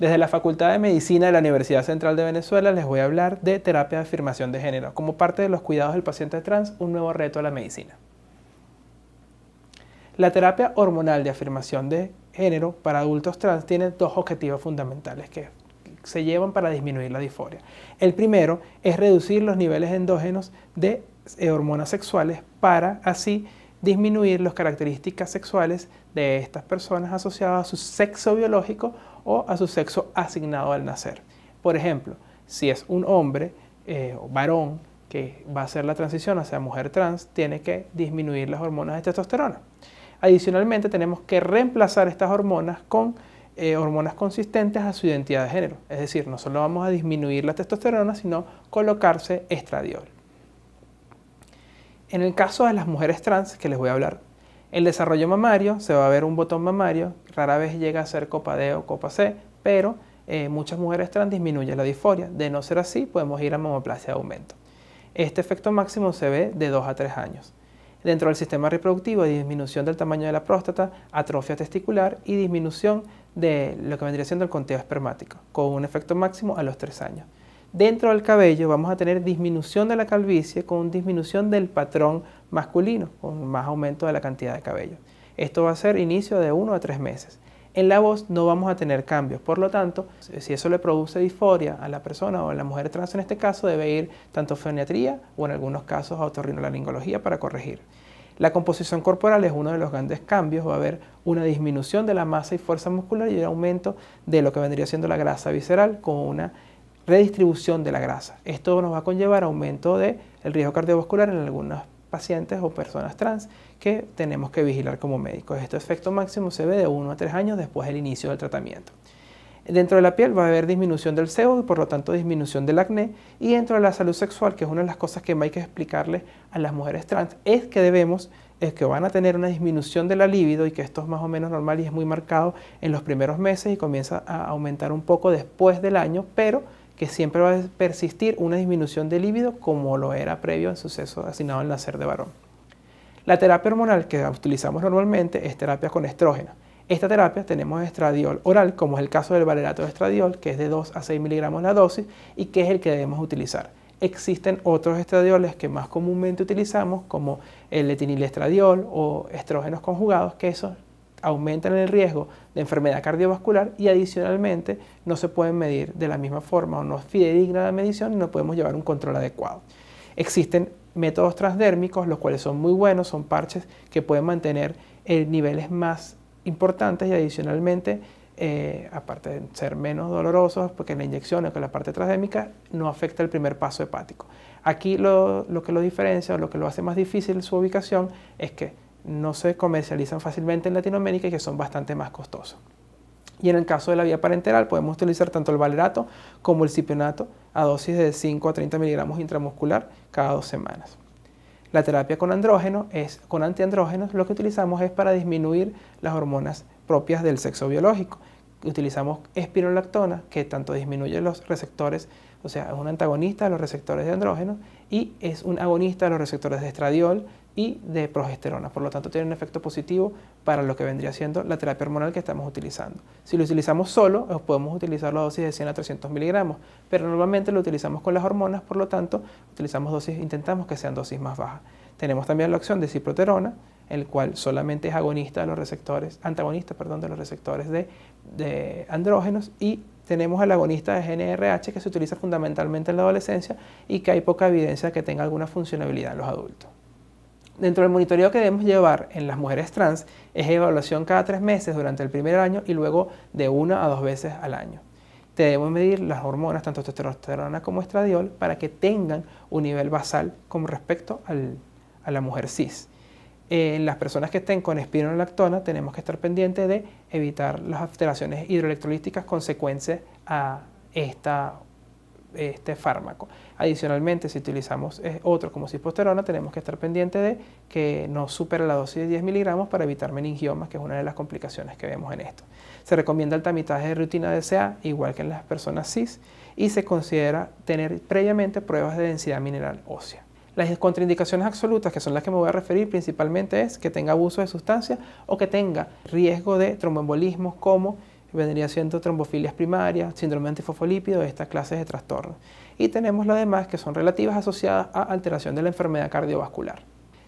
Desde la Facultad de Medicina de la Universidad Central de Venezuela les voy a hablar de terapia de afirmación de género, como parte de los cuidados del paciente trans, un nuevo reto a la medicina. La terapia hormonal de afirmación de género para adultos trans tiene dos objetivos fundamentales que se llevan para disminuir la disforia. El primero es reducir los niveles endógenos de hormonas sexuales para así disminuir las características sexuales de estas personas asociadas a su sexo biológico o a su sexo asignado al nacer. Por ejemplo, si es un hombre o varón que va a hacer la transición hacia mujer trans, tiene que disminuir las hormonas de testosterona. Adicionalmente, tenemos que reemplazar estas hormonas con hormonas consistentes a su identidad de género. Es decir, no solo vamos a disminuir la testosterona, sino colocarse estradiol. En el caso de las mujeres trans, que les voy a hablar, el desarrollo mamario, se va a ver un botón mamario, rara vez llega a ser copa D o copa C, pero muchas mujeres trans disminuyen la disforia. De no ser así, podemos ir a mamoplasia de aumento. Este efecto máximo se ve de 2 a 3 años. Dentro del sistema reproductivo hay disminución del tamaño de la próstata, atrofia testicular y disminución de lo que vendría siendo el conteo espermático, con un efecto máximo a los 3 años. Dentro del cabello vamos a tener disminución de la calvicie con disminución del patrón masculino, con más aumento de la cantidad de cabello. Esto va a ser inicio de 1 a 3 meses. En la voz no vamos a tener cambios, por lo tanto, si eso le produce disforia a la persona o a la mujer trans en este caso, debe ir tanto a foniatría o en algunos casos a otorrinolaringología para corregir. La composición corporal es uno de los grandes cambios, va a haber una disminución de la masa y fuerza muscular y un aumento de lo que vendría siendo la grasa visceral con una redistribución de la grasa. Esto nos va a conllevar aumento del riesgo cardiovascular en algunos pacientes o personas trans que tenemos que vigilar como médicos. Este efecto máximo se ve de 1 a 3 años después del inicio del tratamiento. Dentro de la piel va a haber disminución del sebo y por lo tanto disminución del acné. Y dentro de la salud sexual, que es una de las cosas que hay que explicarle a las mujeres trans, es que van a tener una disminución de la libido y que esto es más o menos normal y es muy marcado en los primeros meses y comienza a aumentar un poco después del año, pero que siempre va a persistir una disminución de libido como lo era previo al suceso asignado al nacer de varón. La terapia hormonal que utilizamos normalmente es terapia con estrógeno. Esta terapia tenemos estradiol oral, como es el caso del valerato de estradiol, que es de 2 a 6 miligramos la dosis y que es el que debemos utilizar. Existen otros estradioles que más comúnmente utilizamos, como el etinilestradiol o estrógenos conjugados, que esos aumentan el riesgo de enfermedad cardiovascular y adicionalmente no se pueden medir de la misma forma o no es fidedigna la medición y no podemos llevar un control adecuado. Existen métodos transdérmicos, los cuales son muy buenos, son parches que pueden mantener niveles más importantes y adicionalmente, aparte de ser menos dolorosos, porque la inyección o que la parte transdérmica no afecta el primer paso hepático. Aquí lo que lo diferencia o lo que lo hace más difícil su ubicación es que no se comercializan fácilmente en Latinoamérica y que son bastante más costosos. Y en el caso de la vía parenteral podemos utilizar tanto el valerato como el cipionato a dosis de 5 a 30 miligramos intramuscular cada 2 semanas. La terapia con antiandrógenos, lo que utilizamos es para disminuir las hormonas propias del sexo biológico. Utilizamos espironolactona, que tanto disminuye los receptores, o sea, es un antagonista de los receptores de andrógenos y es un agonista de los receptores de estradiol y de progesterona. Por lo tanto, tiene un efecto positivo para lo que vendría siendo la terapia hormonal que estamos utilizando. Si lo utilizamos solo, podemos utilizar la dosis de 100 a 300 miligramos, pero normalmente lo utilizamos con las hormonas, por lo tanto, intentamos que sean dosis más bajas. Tenemos también la opción de ciproterona, el cual solamente es antagonista de los receptores de andrógenos, y tenemos el agonista de GnRH que se utiliza fundamentalmente en la adolescencia y que hay poca evidencia que tenga alguna funcionalidad en los adultos. Dentro del monitoreo que debemos llevar en las mujeres trans es evaluación cada 3 meses durante el primer año y luego de 1 a 2 veces al año. Debemos medir las hormonas, tanto testosterona como estradiol, para que tengan un nivel basal con respecto a la mujer cis. En las personas que estén con espironolactona tenemos que estar pendientes de evitar las alteraciones hidroelectrolíticas consecuentes a este fármaco. Adicionalmente, si utilizamos otro como ciproterona, tenemos que estar pendientes de que no supere la dosis de 10 miligramos para evitar meningiomas, que es una de las complicaciones que vemos en esto. Se recomienda el tamizaje de rutina DCA, igual que en las personas cis, y se considera tener previamente pruebas de densidad mineral ósea. Las contraindicaciones absolutas, que son las que me voy a referir principalmente, es que tenga abuso de sustancias o que tenga riesgo de tromboembolismos como vendría siendo trombofilias primarias, síndrome antifosfolípido, estas clases de trastornos. Y tenemos las demás que son relativas asociadas a alteración de la enfermedad cardiovascular.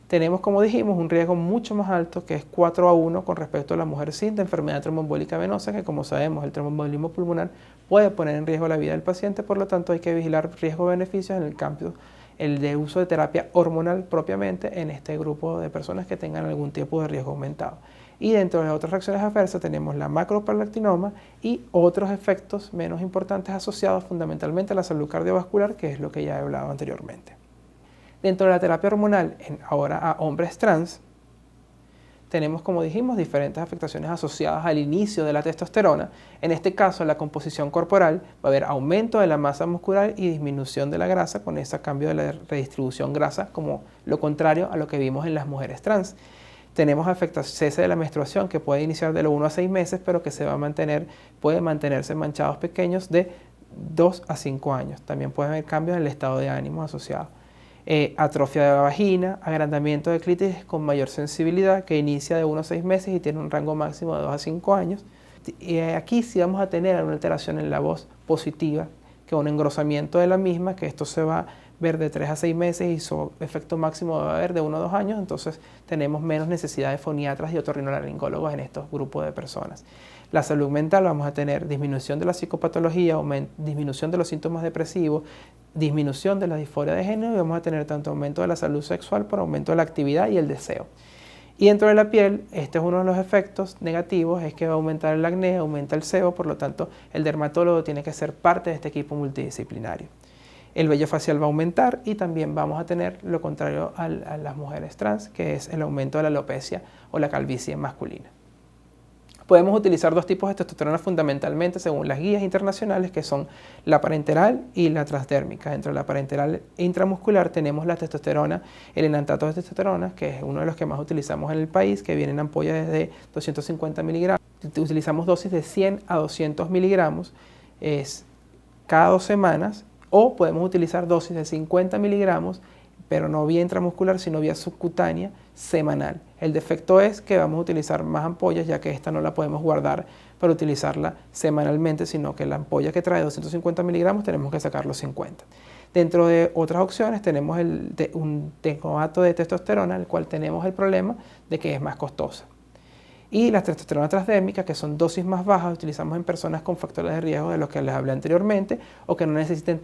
Tenemos, como dijimos, un riesgo mucho más alto, que es 4:1 con respecto a la mujer cis de enfermedad tromboembólica venosa, que como sabemos el tromboembolismo pulmonar puede poner en riesgo la vida del paciente, por lo tanto hay que vigilar riesgo-beneficios en el cambio, el de uso de terapia hormonal propiamente en este grupo de personas que tengan algún tipo de riesgo aumentado. Y dentro de las otras reacciones adversas tenemos la macroprolactinoma y otros efectos menos importantes asociados fundamentalmente a la salud cardiovascular, que es lo que ya he hablado anteriormente. Dentro de la terapia hormonal, ahora a hombres trans, tenemos, como dijimos, diferentes afectaciones asociadas al inicio de la testosterona. En este caso, la composición corporal va a haber aumento de la masa muscular y disminución de la grasa, con ese cambio de la redistribución grasa, como lo contrario a lo que vimos en las mujeres trans. Tenemos cese de la menstruación, que puede iniciar de los 1 a 6 meses, pero que se va a mantener, puede mantenerse en manchados pequeños de 2 a 5 años. También puede haber cambios en el estado de ánimo asociado. Atrofia de la vagina, agrandamiento de clítoris con mayor sensibilidad, que inicia de 1 a 6 meses y tiene un rango máximo de 2 a 5 años. Y aquí sí vamos a tener una alteración en la voz positiva, que un engrosamiento de la misma, que esto se va a ver de 3 a 6 meses y su efecto máximo va a haber de 1 a 2 años, entonces tenemos menos necesidad de foniatras y otorrinolaringólogos en estos grupos de personas. La salud mental, vamos a tener disminución de la psicopatología, disminución de los síntomas depresivos, disminución de la disforia de género, y vamos a tener tanto aumento de la salud sexual por aumento de la actividad y el deseo. Y dentro de la piel, este es uno de los efectos negativos, es que va a aumentar el acné, aumenta el sebo, por lo tanto el dermatólogo tiene que ser parte de este equipo multidisciplinario. El vello facial va a aumentar y también vamos a tener lo contrario a las mujeres trans, que es el aumento de la alopecia o la calvicie masculina. Podemos utilizar dos tipos de testosterona fundamentalmente según las guías internacionales, que son la parenteral y la transdérmica. Dentro de la parenteral intramuscular tenemos la testosterona, el enantato de testosterona, que es uno de los que más utilizamos en el país, que viene en ampollas de 250 miligramos. Utilizamos dosis de 100 a 200 miligramos cada 2 semanas, o podemos utilizar dosis de 50 miligramos, pero no vía intramuscular, sino vía subcutánea semanal. El defecto es que vamos a utilizar más ampollas, ya que esta no la podemos guardar para utilizarla semanalmente, sino que la ampolla que trae 250 miligramos tenemos que sacar los 50. Dentro de otras opciones tenemos un tecnoato de testosterona, el cual tenemos el problema de que es más costosa. Y la testosterona transdérmica, que son dosis más bajas, utilizamos en personas con factores de riesgo de los que les hablé anteriormente, o que no necesiten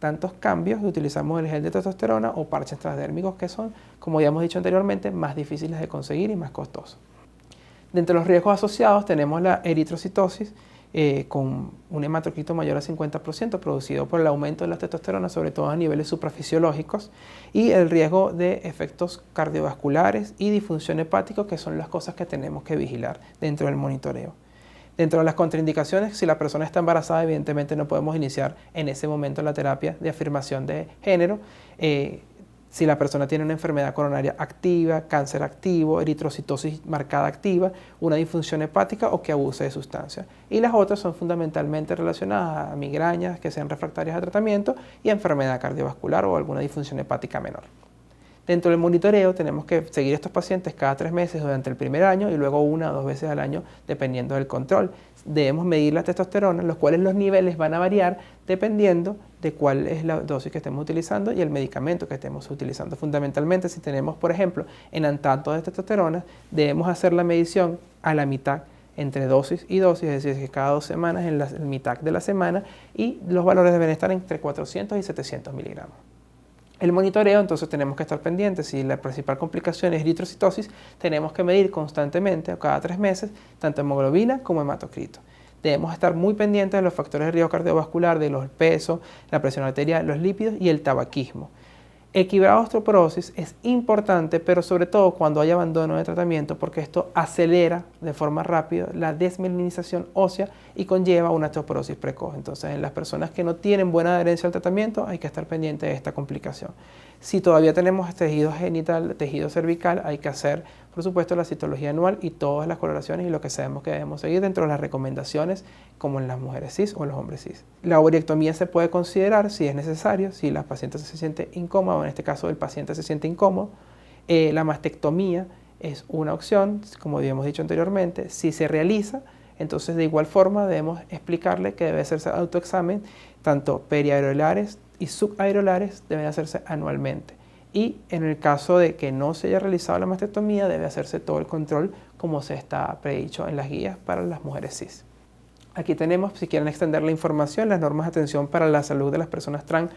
tantos cambios, utilizamos el gel de testosterona o parches transdérmicos, que son, como ya hemos dicho anteriormente, más difíciles de conseguir y más costosos. Dentro de los riesgos asociados tenemos la eritrocitosis, con un hematocrito mayor a 50% producido por el aumento de la testosterona, sobre todo a niveles suprafisiológicos, y el riesgo de efectos cardiovasculares y disfunción hepática, que son las cosas que tenemos que vigilar dentro del monitoreo. Dentro de las contraindicaciones, si la persona está embarazada, evidentemente no podemos iniciar en ese momento la terapia de afirmación de género. Si la persona tiene una enfermedad coronaria activa, cáncer activo, eritrocitosis marcada activa, una disfunción hepática o que abuse de sustancias. Y las otras son fundamentalmente relacionadas a migrañas que sean refractarias a tratamiento y a enfermedad cardiovascular o alguna disfunción hepática menor. Dentro del monitoreo tenemos que seguir a estos pacientes cada 3 meses durante el primer año y luego 1 o 2 veces al año dependiendo del control. Debemos medir la testosterona, los cuales los niveles van a variar dependiendo de cuál es la dosis que estemos utilizando y el medicamento que estemos utilizando. Fundamentalmente, si tenemos, por ejemplo, enantato de testosterona, debemos hacer la medición a la mitad entre dosis y dosis, es decir, que cada 2 semanas en la mitad de la semana, y los valores deben estar entre 400 y 700 miligramos. El monitoreo, entonces tenemos que estar pendientes. Si la principal complicación es eritrocitosis, tenemos que medir constantemente, cada 3 meses, tanto hemoglobina como hematocrito. Debemos estar muy pendientes de los factores de riesgo cardiovascular, de los pesos, la presión arterial, los lípidos y el tabaquismo. Equilibrar osteoporosis es importante, pero sobre todo cuando hay abandono de tratamiento, porque esto acelera de forma rápida la desmielinización ósea y conlleva una osteoporosis precoz. Entonces, en las personas que no tienen buena adherencia al tratamiento, hay que estar pendiente de esta complicación. Si todavía tenemos tejido genital, tejido cervical, hay que hacer, por supuesto, la citología anual y todas las coloraciones y lo que sabemos que debemos seguir dentro de las recomendaciones, como en las mujeres cis o en los hombres cis. La ovariectomía se puede considerar si es necesario, si la paciente se siente incómoda, o en este caso el paciente se siente incómodo. La mastectomía es una opción, como habíamos dicho anteriormente. Si se realiza, Entonces, de igual forma, debemos explicarle que debe hacerse autoexamen, tanto periareolares y subareolares deben hacerse anualmente. Y en el caso de que no se haya realizado la mastectomía, debe hacerse todo el control como se está predicho en las guías para las mujeres cis. Aquí tenemos, si quieren extender la información, las normas de atención para la salud de las personas trans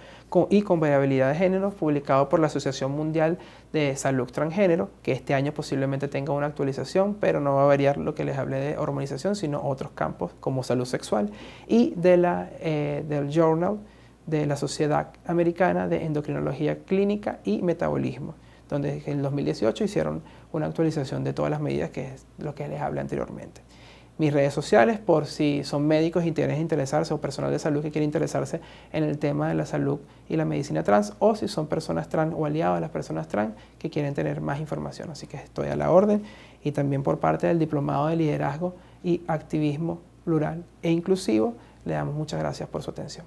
y con variabilidad de género, publicado por la Asociación Mundial de Salud Transgénero, que este año posiblemente tenga una actualización, pero no va a variar lo que les hablé de hormonización, sino otros campos como salud sexual, y del Journal de la Sociedad Americana de Endocrinología Clínica y Metabolismo, donde en 2018 hicieron una actualización de todas las medidas, que es lo que les hablé anteriormente. Mis redes sociales, por si son médicos y quieren interesarse, o personal de salud que quiere interesarse en el tema de la salud y la medicina trans, o si son personas trans o aliados a las personas trans que quieren tener más información. Así que estoy a la orden, y también por parte del Diplomado de Liderazgo y Activismo Plural e Inclusivo, le damos muchas gracias por su atención.